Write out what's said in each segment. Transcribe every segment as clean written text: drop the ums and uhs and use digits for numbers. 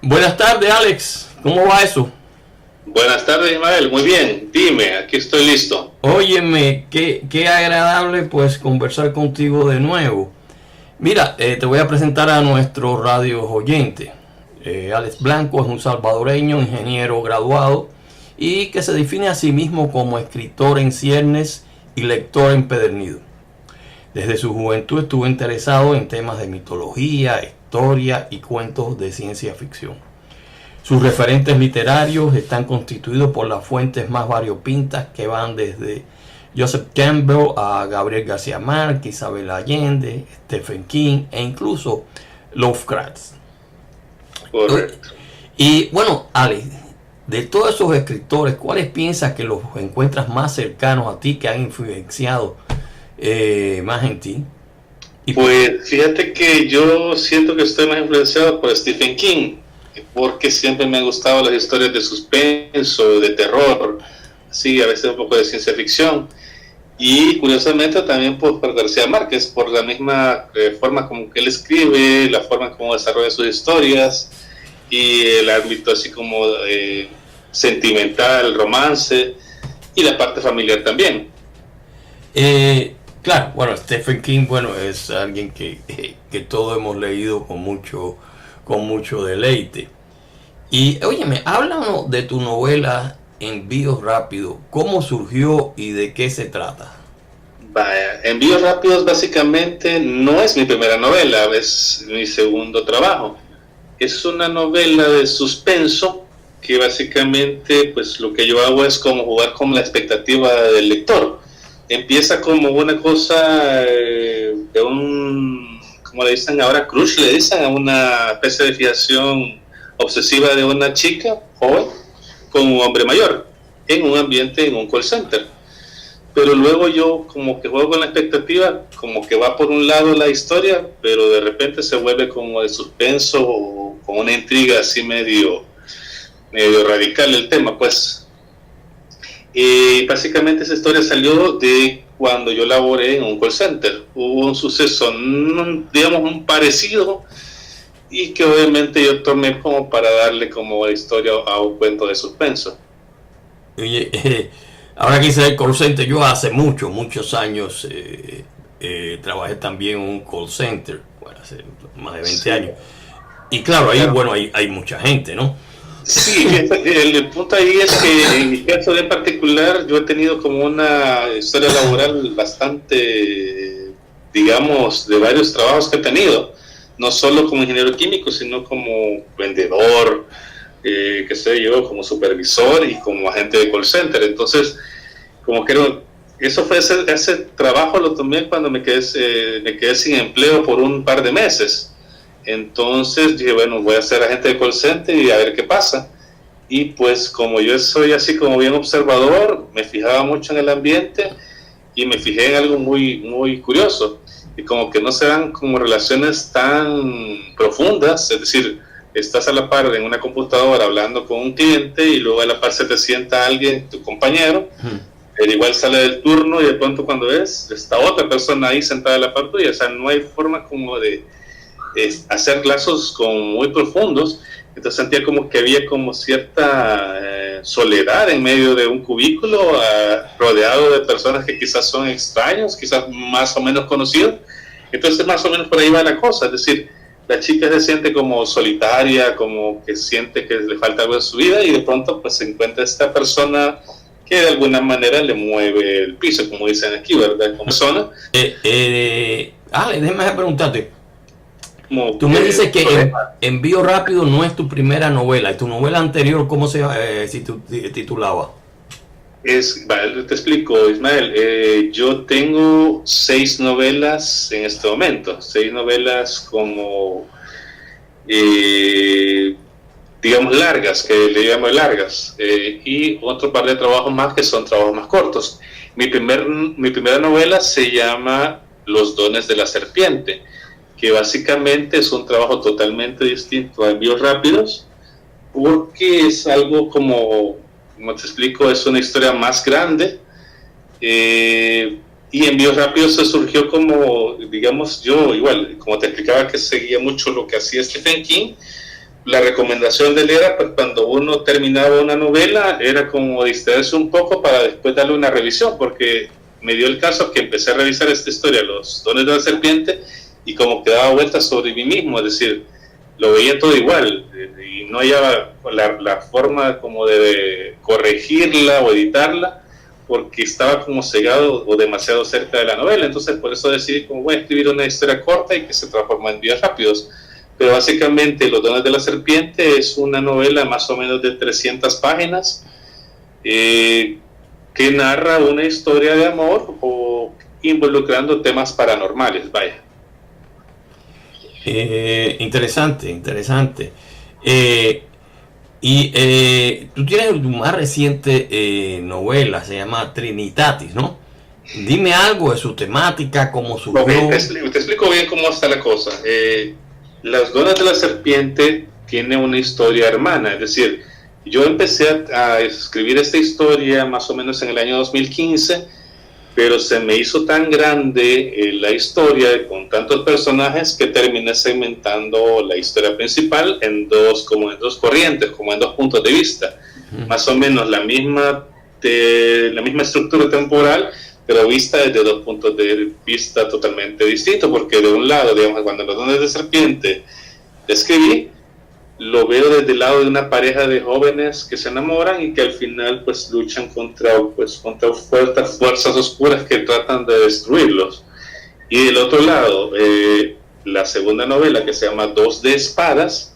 Buenas tardes, Alex. ¿Cómo va eso? Buenas tardes, Ismael. Muy bien. Dime, aquí estoy listo. Óyeme, qué agradable pues conversar contigo de nuevo. Mira, te voy a presentar a nuestro radio oyente. Alex Blanco es un salvadoreño, ingeniero graduado y que se define a sí mismo como escritor en ciernes y lector empedernido. Desde su juventud estuvo interesado en temas de mitología, historia y cuentos de ciencia ficción. Sus referentes literarios están constituidos por las fuentes más variopintas que van desde Joseph Campbell a Gabriel García Márquez, Isabel Allende, Stephen King e incluso Lovecraft. Correcto. Y bueno, Alex, de todos esos escritores, ¿cuáles piensas que los encuentras más cercanos a ti, que han influenciado más en ti? Y Pues fíjate que yo siento que estoy más influenciado por Stephen King, porque siempre me han gustado las historias de suspenso, de terror, así a veces un poco de ciencia ficción. Y curiosamente también por García Márquez, por la misma forma como que él escribe, la forma como desarrolla sus historias y el ámbito así como sentimental, romance y la parte familiar también. claro, bueno, Stephen King, bueno, es alguien que todos hemos leído con mucho deleite. Y óyeme, háblanos de tu novela Envío Rápido. ¿Cómo surgió y de qué se trata? Vaya, Envíos Rápidos básicamente no es mi primera novela, es mi segundo trabajo. Es una novela de suspenso que básicamente pues lo que yo hago es como jugar con la expectativa del lector. Empieza como una cosa de un, como le dicen ahora, crush, le dicen a una especie de fijación obsesiva de una chica joven con un hombre mayor en un ambiente, en un call center. Pero luego yo como que juego con la expectativa, como que va por un lado la historia, pero de repente se vuelve como de suspenso o con una intriga así medio radical el tema, pues. Y básicamente esa historia salió de cuando yo laboré en un call center. Hubo un suceso, digamos, un parecido, y que obviamente yo tomé como para darle como historia a un cuento de suspenso. Oye, ahora que hice el call center, yo hace muchos años trabajé también en un call center, bueno, hace más de 20 Sí, años. Y claro, ahí, claro. bueno, hay mucha gente, ¿no? Sí, el punto ahí es que en mi caso en particular yo he tenido como una historia laboral bastante, digamos, de varios trabajos que he tenido, no solo como ingeniero químico, sino como vendedor, qué sé yo, como supervisor y como agente de call center. Entonces, como que eso fue ese trabajo lo tomé cuando me quedé sin empleo por un par de meses. Entonces dije, bueno, voy a ser agente de call center y a ver qué pasa. Y pues como yo soy así como bien observador, me fijaba mucho en el ambiente y me fijé en algo muy curioso. Y como que no se dan como relaciones tan profundas, es decir, estás a la par en una computadora hablando con un cliente y luego a la par se te sienta alguien, tu compañero, él igual sale del turno y de pronto cuando ves, está otra persona ahí sentada a la par tuya. O sea, no hay forma como de hacer lazos como muy profundos. Entonces sentía como que había como cierta soledad en medio de un cubículo, rodeado de personas que quizás son extraños, quizás más o menos conocidos. Entonces más o menos por ahí va la cosa, es decir, la chica se siente como solitaria, como que siente que le falta algo en su vida y de pronto pues se encuentra esta persona que de alguna manera le mueve el piso, como dicen aquí, ¿verdad? Como persona. Déjame preguntarte. Como Tú me dices que problema. Envío Rápido no es tu primera novela. ¿Y tu novela anterior cómo se titulaba? Vale, te explico, Ismael. Yo tengo 6 novelas en este momento, 6 novelas como, eh, digamos, largas, que le llamo largas, y otro par de trabajos más que son trabajos más cortos. Mi primera novela se llama Los dones de la serpiente, que básicamente es un trabajo totalmente distinto a Envíos Rápidos, porque es algo como te explico, es una historia más grande. Y Envíos Rápidos se surgió como, digamos, yo igual, como te explicaba que seguía mucho lo que hacía Stephen King, la recomendación de él era, pues cuando uno terminaba una novela, era como distraerse un poco para después darle una revisión, porque me dio el caso que empecé a revisar esta historia, Los dones de la serpiente, y como que daba vueltas sobre mí mismo, es decir, lo veía todo igual, y no hallaba la forma como de corregirla o editarla, porque estaba como cegado o demasiado cerca de la novela. Entonces por eso decidí como voy a escribir una historia corta y que se transforma en días rápidos. Pero básicamente Los dones de la serpiente es una novela más o menos de 300 páginas que narra una historia de amor o involucrando temas paranormales, vaya. Interesante, interesante. Tú tienes tu más reciente novela, se llama Trinitatis, ¿no? Dime algo de su temática, cómo surgió. Okay, te explico bien cómo está la cosa. Los dones de la serpiente tiene una historia hermana, es decir, yo empecé a escribir esta historia más o menos en el año 2015, pero se me hizo tan grande la historia con tantos personajes que terminé segmentando la historia principal en dos corrientes, como en dos puntos de vista, más o menos la misma estructura temporal, pero vista desde dos puntos de vista totalmente distintos, porque de un lado, digamos, cuando Los dones de serpiente escribí, lo veo desde el lado de una pareja de jóvenes que se enamoran y que al final pues luchan contra fuerzas oscuras que tratan de destruirlos. Y del otro lado, la segunda novela, que se llama Dos de espadas,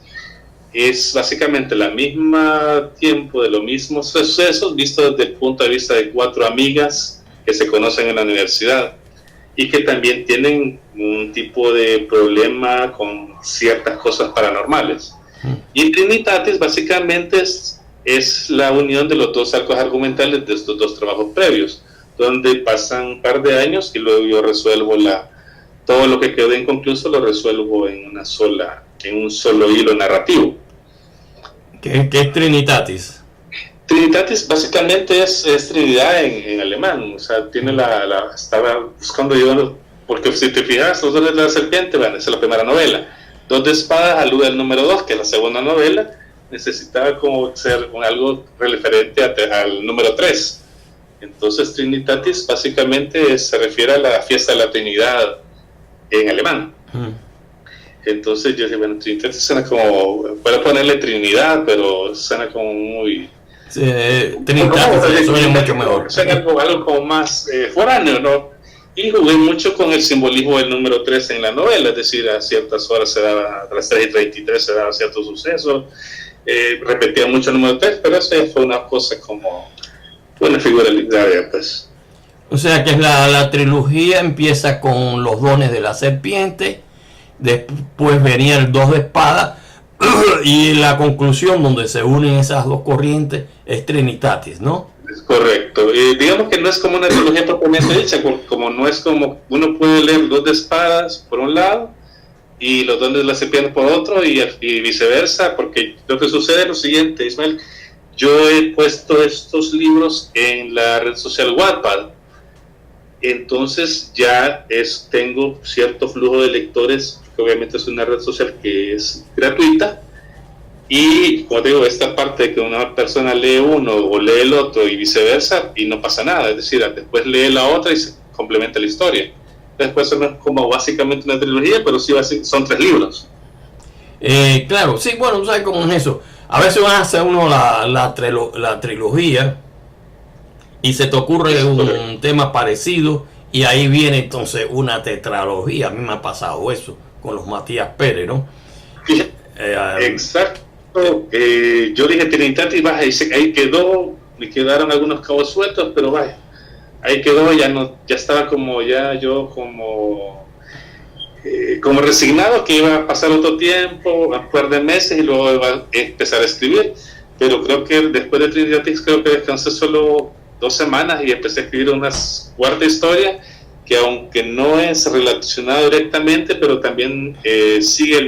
es básicamente la misma tiempo de los mismos sucesos visto desde el punto de vista de cuatro amigas que se conocen en la universidad y que también tienen un tipo de problema con ciertas cosas paranormales. Y Trinitatis básicamente es la unión de los dos arcos argumentales de estos dos trabajos previos, donde pasan un par de años y luego yo resuelvo todo lo que quedó inconcluso lo resuelvo en un solo hilo narrativo. ¿Qué es Trinitatis? Trinitatis básicamente es Trinidad en alemán, o sea, tiene estaba buscando yo, porque si te fijas, Los dones de la serpiente, bueno, esa es la primera novela. Dos de espadas alude al número 2, que es la segunda novela, necesitaba como ser algo referente al número 3. Entonces Trinitatis básicamente se refiere a la fiesta de la Trinidad en alemán. Entonces yo dije, bueno, Trinitatis suena como, puedo ponerle Trinidad, pero suena como muy... Trinitatis suena mucho mejor. Suena algo como más foráneo, ¿no? Y jugué mucho con el simbolismo del número 3 en la novela, es decir, a ciertas horas se daba, a las 3:33 se daba ciertos sucesos, repetía mucho el número 3, pero eso fue una cosa como una figura literaria, pues. O sea que la trilogía empieza con Los dones de la serpiente, después venía el 2 de espada, y la conclusión donde se unen esas dos corrientes es Trinitatis, ¿no? Es correcto. Digamos que no es como una trilogía propiamente dicha, como no es como uno puede leer Dos de espadas por un lado y Los dones de la serpiente por otro y viceversa, porque lo que sucede es lo siguiente, Ismael, yo he puesto estos libros en la red social Wattpad, entonces ya tengo cierto flujo de lectores, que obviamente es una red social que es gratuita. Y como te digo, esta parte de que una persona lee uno o lee el otro y viceversa, y no pasa nada, es decir, después lee la otra y se complementa la historia. Después eso no es como básicamente una trilogía, pero sí son 3 libros. Claro, sí, bueno, tú sabes cómo es eso. A veces van a hacer uno la trilogía y se te ocurre un tema parecido y ahí viene entonces una tetralogía. A mí me ha pasado eso con los Matías Pérez, ¿no? Exacto. Yo dije Trinitatis, baja, y ahí quedó, me quedaron algunos cabos sueltos, pero vaya, ahí quedó, ya estaba como como resignado que iba a pasar otro tiempo, un par de meses y luego iba a empezar a escribir, pero creo que después de Trinitatis creo que descansé solo 2 semanas y empecé a escribir una cuarta historia que aunque no es relacionada directamente, pero también sigue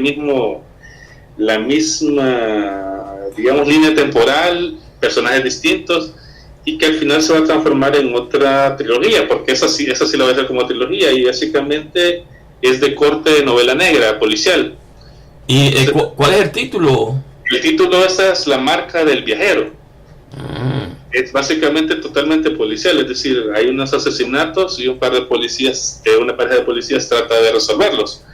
la misma, digamos, línea temporal, personajes distintos, y que al final se va a transformar en otra trilogía, porque esa sí la voy a hacer como trilogía, y básicamente es de corte de novela negra, policial. ¿Y cuál es el título? El título esa es La marca del viajero. Es básicamente totalmente policial, es decir, hay unos asesinatos y un par de policías, una pareja de policías trata de resolverlos.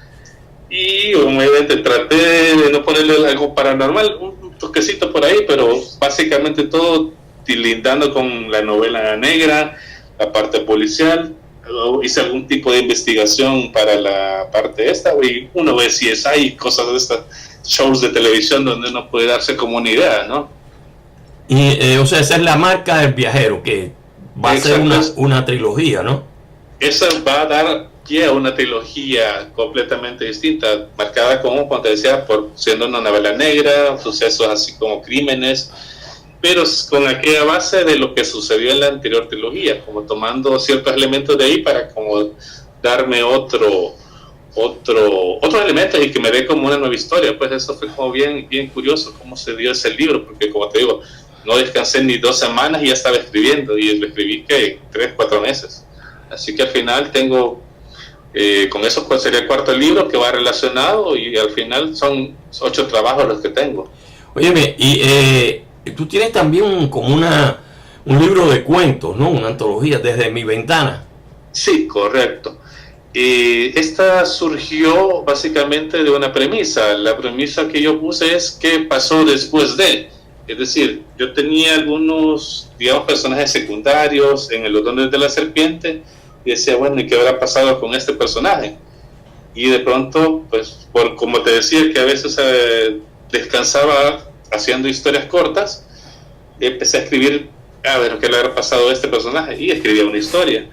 Y obviamente traté de no ponerle algo paranormal, un toquecito por ahí, pero básicamente todo lindando con la novela negra, la parte policial. Hice algún tipo de investigación para la parte esta, y uno ve si es hay cosas de estas shows de televisión donde uno puede darse como una idea, ¿no? Y, o sea, esa es La marca del viajero, que va a ser una trilogía, ¿no? Esa va a dar pie a una trilogía completamente distinta, marcada como te decía, por siendo una novela negra, sucesos así como crímenes, pero con aquella base de lo que sucedió en la anterior trilogía, como tomando ciertos elementos de ahí para como darme otros elementos y que me dé como una nueva historia. Pues eso fue como bien curioso cómo se dio ese libro, porque como te digo, no descansé ni 2 semanas y ya estaba escribiendo, y lo escribí que 3-4 meses. Así que al final tengo, con eso pues sería el 4.º libro que va relacionado, y al final son 8 trabajos los que tengo. Óyeme, y tú tienes también como un libro de cuentos, ¿no? Una antología, Desde mi ventana. Sí, correcto. Esta surgió básicamente de una premisa. La premisa que yo puse es qué pasó después de. Es decir, yo tenía algunos, digamos, personajes secundarios en Los dones de la serpiente, y decía, bueno, ¿y qué habrá pasado con este personaje? Y de pronto, pues, como te decía, que a veces descansaba haciendo historias cortas, empecé a escribir, a ver qué le habrá pasado a este personaje, y escribía una historia.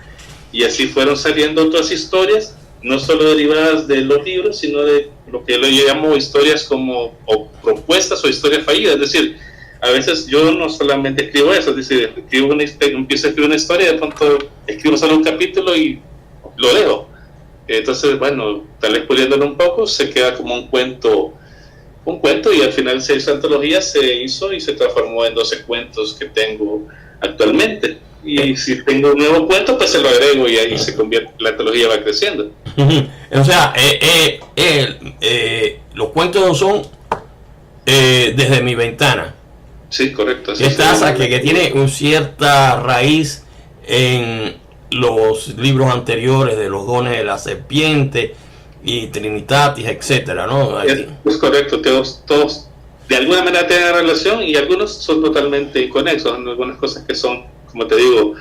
Y así fueron saliendo otras historias, no solo derivadas de los libros, sino de lo que yo llamo historias como, o propuestas o historias fallidas. Es decir, a veces yo no solamente escribo eso, es decir, empiezo a escribir una historia y de pronto escribo solo un capítulo y lo dejo. Entonces, bueno, tal vez puliéndolo un poco, se queda como un cuento, y al final esa antología se hizo y se transformó en 12 cuentos que tengo actualmente. Y si tengo un nuevo cuento, pues se lo agrego y ahí se convierte, la antología va creciendo. O sea, los cuentos son Desde mi ventana. Sí, correcto. Que tiene una cierta raíz en los libros anteriores de Los dones de la serpiente y Trinitatis, etcétera, ¿no? Es correcto, todos de alguna manera tienen relación, y algunos son totalmente inconexos. Hay algunas cosas que son, como te digo,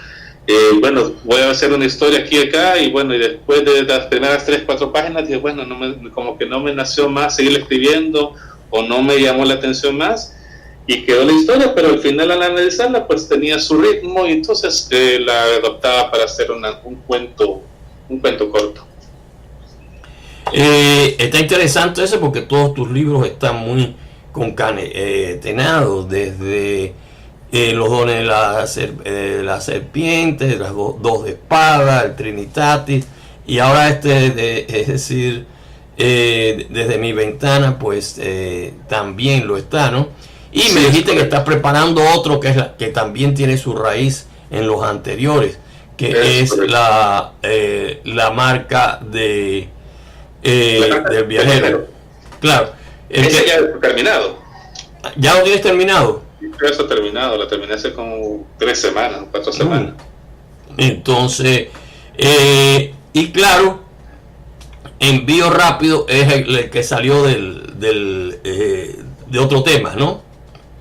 bueno, voy a hacer una historia aquí y acá, y bueno, y después de las primeras 3-4 páginas dije, bueno, como que no me nació más seguir escribiendo, o no me llamó la atención más, y quedó la historia, pero al final al analizarla pues tenía su ritmo, y entonces la adoptaba para hacer un cuento corto. Está interesante eso, porque todos tus libros están muy concatenados, desde Los dones de la serpiente, las dos de espada, el Trinitatis, y ahora es decir, Desde mi ventana, pues también lo está, ¿no? Y sí, me dijiste que estás preparando otro que también tiene su raíz en los anteriores, que es la marca del viajero. Claro. Ese ya está terminado. ¿Ya lo tienes terminado? Ya está terminado, lo terminé hace como 3 semanas, 4 semanas. Entonces, y claro, Envío Rápido es el que salió de otro tema, ¿no?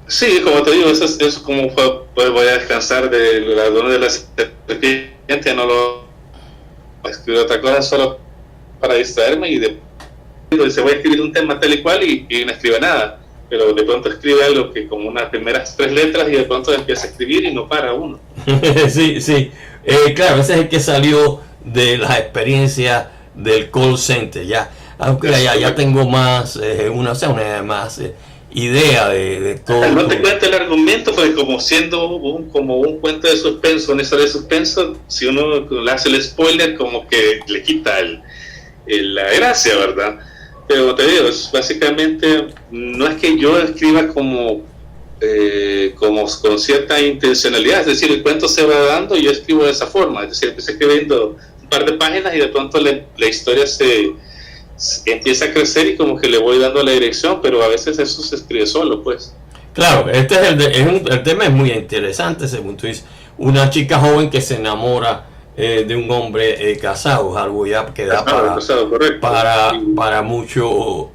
Sí, como te digo, eso es como pues voy a descansar de la dona de la serpiente, no lo escribir otra cosa solo para distraerme, y se voy a escribir un tema tal y cual, y no escribe nada, pero de pronto escribe algo que como unas primeras 3 letras, y de pronto empieza a escribir y no para uno. Sí, claro, ese es el que salió de las experiencias del call center, ya, aunque ya tengo más una más idea de todo. No te cuento el argumento, porque como siendo como un cuento de suspenso, una historia de suspenso, si uno le hace el spoiler, como que le quita la gracia, ¿verdad? Pero te digo, básicamente no es que yo escriba como con cierta intencionalidad, es decir, el cuento se va dando y yo escribo de esa forma, es decir, empecé escribiendo un par de páginas y de pronto la historia se empieza a crecer y como que le voy dando la dirección, pero a veces eso se escribe solo, pues. Claro, este es el tema es muy interesante, según tú dices. Una chica joven que se enamora de un hombre casado, es algo ya que da casado, para mucho,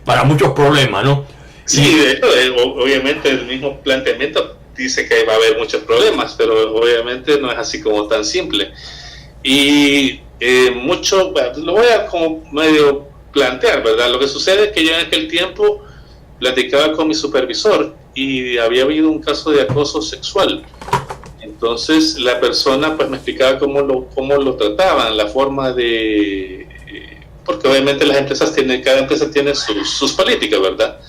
para muchos problemas, ¿no? Sí, de hecho, obviamente el mismo planteamiento dice que va a haber muchos problemas, pero obviamente no es así como tan simple. Y lo voy a como medio plantear, ¿verdad? Lo que sucede es que yo en aquel tiempo platicaba con mi supervisor y había habido un caso de acoso sexual. Entonces la persona pues me explicaba cómo lo trataban, la forma de... porque obviamente las empresas cada empresa tiene sus políticas, ¿verdad?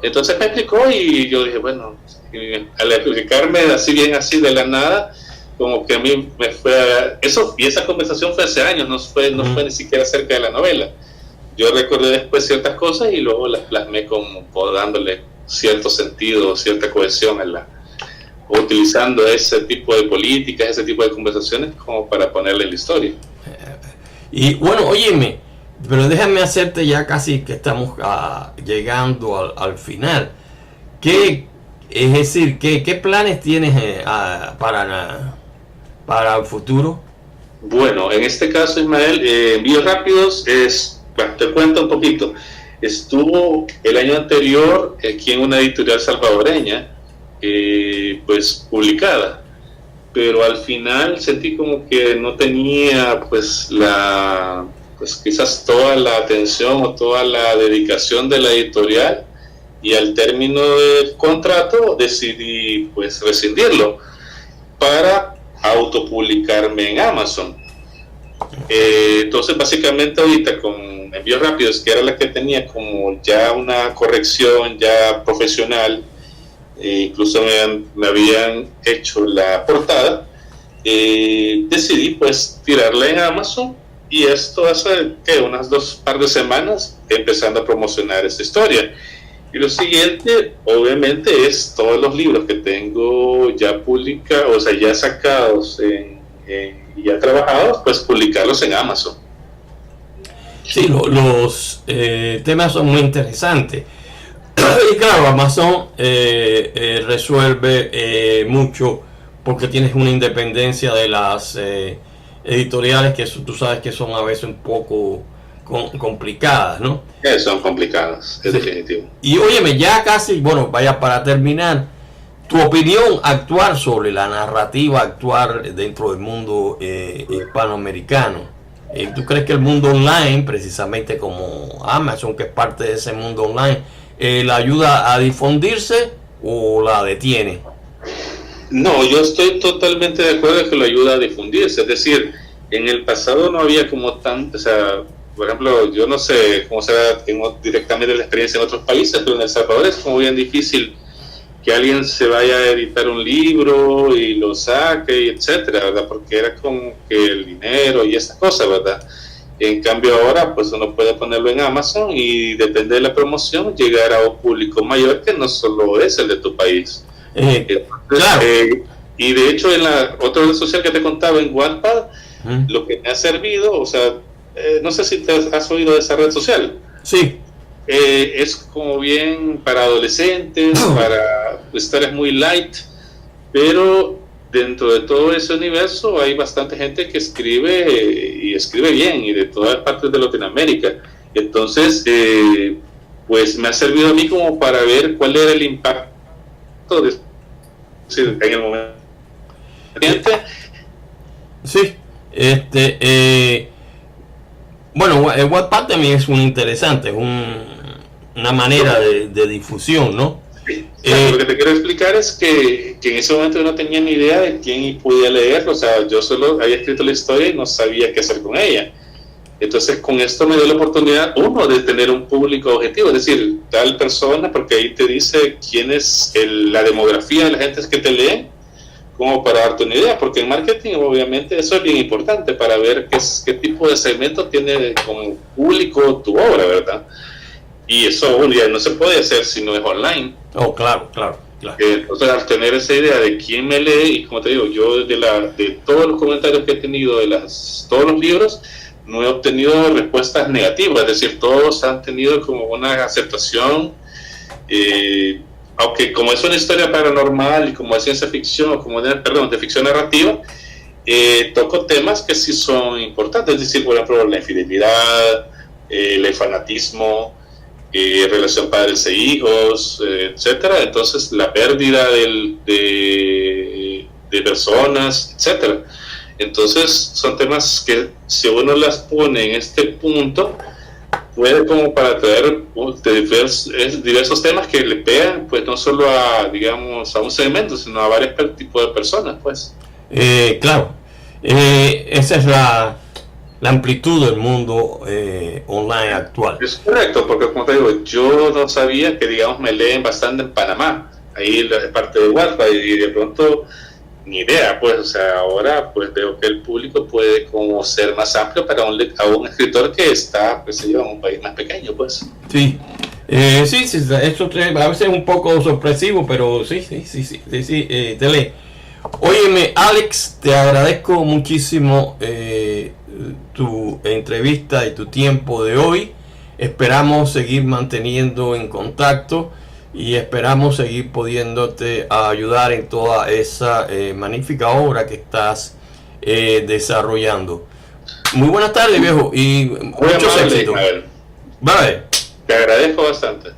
Entonces me explicó y yo dije, bueno, al explicarme así bien así de la nada, como que a mí me fue eso, y esa conversación fue hace años, no fue ni siquiera acerca de la novela. Yo recordé después ciertas cosas y luego las plasmé como dándole cierto sentido, cierta cohesión utilizando ese tipo de políticas, ese tipo de conversaciones como para ponerle en la historia. Y bueno, óyeme, pero déjame hacerte ya casi que estamos llegando al final. Es decir, ¿qué planes tienes para el futuro? Bueno, en este caso, Ismael, envíos rápidos te cuento un poquito. Estuvo el año anterior aquí en una editorial salvadoreña, pues publicada, pero al final sentí como que no tenía pues quizás toda la atención o toda la dedicación de la editorial, y al término del contrato decidí pues rescindirlo para autopublicarme en Amazon. Entonces básicamente ahorita con envíos rápidos, que era la que tenía como ya una corrección ya profesional, incluso me habían hecho la portada, decidí pues tirarla en Amazon, y esto hace unas par de semanas empezando a promocionar esta historia. Y lo siguiente obviamente es todos los libros que tengo ya publicados, o sea ya sacados y ya trabajados, pues publicarlos en Amazon. Sí, los temas son muy interesantes. Y claro, Amazon resuelve mucho porque tienes una independencia de las editoriales que tú sabes que son a veces un poco complicadas, ¿no? Son complicadas, es definitivo. Y óyeme, ya casi, bueno, vaya para terminar, tu opinión actual sobre la narrativa actual dentro del mundo hispanoamericano. ¿Tú crees que el mundo online, precisamente como Amazon, que es parte de ese mundo online, la ayuda a difundirse o la detiene? No, yo estoy totalmente de acuerdo en que lo ayuda a difundirse. Es decir, en el pasado no había como tanto, o sea, por ejemplo, yo no sé cómo será, tengo directamente la experiencia en otros países, pero en El Salvador es como bien difícil que alguien se vaya a editar un libro y lo saque, y etcétera, ¿verdad? Porque era como que el dinero y esas cosas, ¿verdad? En cambio ahora, pues uno puede ponerlo en Amazon y depende de la promoción, llegar a un público mayor que no solo es el de tu país. Entonces, claro. Y de hecho en la otra red social que te contaba, en Wattpad, lo que me ha servido, o sea, no sé si te has oído de esa red social. Sí. Es como bien para adolescentes, para historias muy light, pero dentro de todo ese universo hay bastante gente que escribe y escribe bien, y de todas partes de Latinoamérica. Entonces, pues me ha servido a mí como para ver cuál era el impacto en el momento. Sí, bueno, el Wattpad también es un interesante, es una manera de difusión, ¿no? Sí. Lo que te quiero explicar es que en ese momento yo no tenía ni idea de quién podía leerlo, o sea, yo solo había escrito la historia y no sabía qué hacer con ella. Entonces con esto me dio la oportunidad, uno, de tener un público objetivo, es decir, tal persona, porque ahí te dice quién es la demografía de la gente que te leen, como para darte una idea, porque en marketing obviamente eso es bien importante para ver qué tipo de segmento tiene como público tu obra, ¿verdad? Y eso ya no se puede hacer si no es online. Oh, claro. Entonces, al tener esa idea de quién me lee, y como te digo, yo de todos los comentarios que he tenido de todos los libros, no he obtenido respuestas negativas, es decir, todos han tenido como una aceptación, aunque como es una historia paranormal y como es ciencia ficción, o como de ficción narrativa, toco temas que sí son importantes, es decir, por ejemplo, la infidelidad, el fanatismo, relación padres e hijos, etcétera. Entonces, la pérdida de personas, etcétera. Entonces, son temas que si uno las pone en este punto, puede como para traer diversos temas que le pegan, pues no solo a, digamos, a un segmento, sino a varios tipos de personas, pues. Claro, esa es la amplitud del mundo online actual. Es correcto, porque como te digo, yo no sabía que, digamos, me leen bastante en Panamá, ahí la parte de Wi-Fi, y de pronto ni idea, pues, o sea, ahora pues veo que el público puede como ser más amplio para un escritor que está, pues, en un país más pequeño, pues. Sí, sí, esto a veces es un poco sorpresivo, pero sí, Tele. Óyeme, Alex, te agradezco muchísimo tu entrevista y tu tiempo de hoy. Esperamos seguir manteniendo en contacto y esperamos seguir pudiéndote ayudar en toda esa magnífica obra que estás desarrollando. Muy buenas tardes, viejo, y muchos éxitos. Vale. Te agradezco bastante.